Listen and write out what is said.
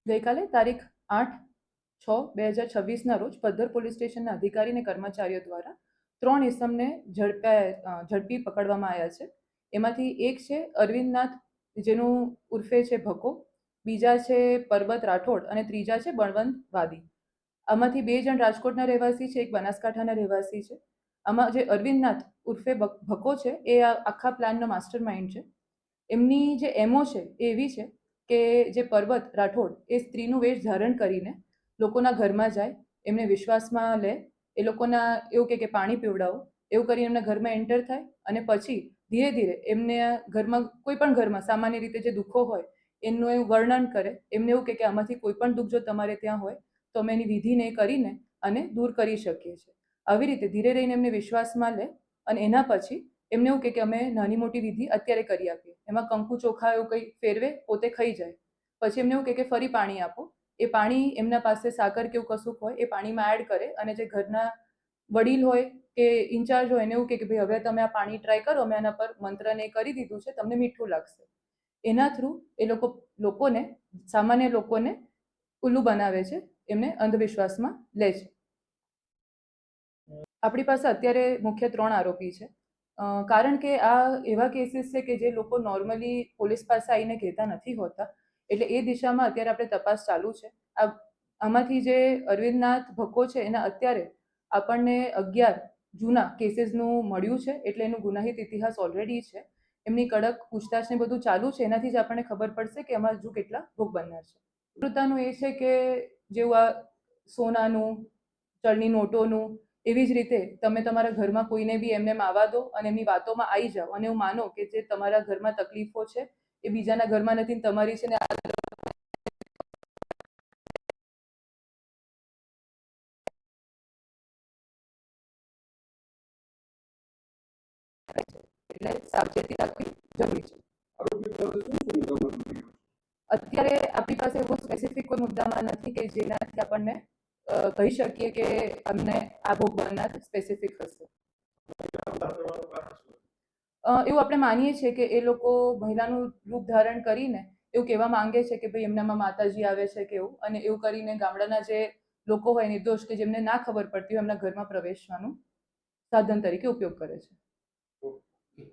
ગઈકાલે તારીખ 8/6/2026ના રોજ પદ્ધર પોલીસ સ્ટેશનના અધિકારી અને કર્મચારીઓ દ્વારા 3 ઇસમને ઝડપી પકડવામાં આવ્યા છે. એમાંથી એક છે અરવિંદ નાથ, જેનું ઉર્ફે છે ભકો, બીજા છે પરબત રાઠોડ અને ત્રીજા છે બળવંત વાદી. આમાંથી 2 જણ રાજકોટના રહેવાસી છે, એક બનાસકાંઠાના રહેવાસી છે. આમાં જે અરવિંદ નાથ ઉર્ફે ભકો છે એ આખા પ્લાનનો માસ્ટર માઇન્ડ છે. એમની જે એમઓ છે એ એવી છે કે જે પરબત રાઠોડ એ સ્ત્રીનું વેશ ધારણ કરીને લોકોના ઘરમાં જાય, એમને વિશ્વાસમાં લે, એ લોકોના એવું કે પાણી પીવડાવો, એવું કરીને એમના ઘરમાં એન્ટર થાય અને પછી ધીરે ધીરે એમને ઘરમાં કોઈ પણ ઘરમાં સામાન્ય રીતે જે દુઃખો હોય એનું એવું વર્ણન કરે. એમને એવું કે આમાંથી કોઈ પણ દુઃખ જો તમારે ત્યાં હોય તો અમે એની વિધિને કરીને અને દૂર કરી શકીએ છીએ. આવી રીતે ધીરે રહીને એમને વિશ્વાસમાં લે અને એના પછી એમને એવું કે અમે નાની મોટી વિધિ અત્યારે કરી આપીએ. એમાં કંકુ ચોખા એવું કંઈ ફેરવે, પોતે ખાઈ જાય. પછી એમને એવું કે ફરી પાણી આપો. એ પાણી એમના પાસે સાકર કે એવું કશુંક હોય એ પાણીમાં એડ કરે અને જે ઘરના વડીલ હોય કે ઇન્ચાર્જ હોય એને એવું કે ભાઈ હવે તમે આ પાણી ટ્રાય કરો, અમે આના પર મંત્રને કરી દીધું છે, તમને મીઠું લાગશે. એના થ્રુ એ લોકોને સામાન્ય લોકોને ઉલ્લુ બનાવે છે, એમને અંધવિશ્વાસમાં લે છે. આપણી પાસે અત્યારે મુખ્ય 3 આરોપી છે. કારણ કે આ એવા કેસીસ છે કે જે લોકો નોર્મલી પોલીસ પાસે આવીને કહેતા નથી હોતા, એટલે એ દિશામાં અત્યારે આપણે તપાસ ચાલુ છે. આમાંથી જે અરવિંદનાથ ભકો છે એના અત્યારે આપણને 11 જૂના કેસીસનું મળ્યું છે, એટલે એનું ગુનાહિત ઇતિહાસ ઓલરેડી છે. એમની કડક પૂછતાછ ને બધું ચાલુ છે. એનાથી જ આપણને ખબર પડશે કે આમાં હજુ કેટલા ભોગ બનનાર છે. પ્રવૃત્તિનું એ છે કે જેવું આ સોનાનું, ચલણી નોટોનું, એવી જ રીતે તમે તમારા ઘરમાં કોઈને બી એમને આવવા દો અને એમની વાતોમાં આવી જાઓ અને એવું માનો કે જે તમારા ઘરમાં તકલીફો છે એ બીજાના ઘરમાં નથી, તમારી છે ને એટલે સાવચેતી રાખવી જરૂરી છે. અત્યારે આપણી પાસે એવું સ્પેસિફિક કોઈ મુદ્દામાં નથી કે જેનાથી આપણને કહી શકીએ કે અમને આ ભોગ બનનાર સ્પેસિફિક હશે. એવું આપણે માનીએ છીએ કે એ લોકો મહિલાનું રૂપ ધારણ કરીને એવું કહેવા માંગે છે કે ભાઈ એમનામાં માતાજી આવે છે કે એવું, અને એવું કરીને ગામડાના જે લોકો હોય નિર્દોષ કે જેમને ના ખબર પડતી હોય એમના ઘરમાં પ્રવેશવાનું સાધન તરીકે ઉપયોગ કરે છે.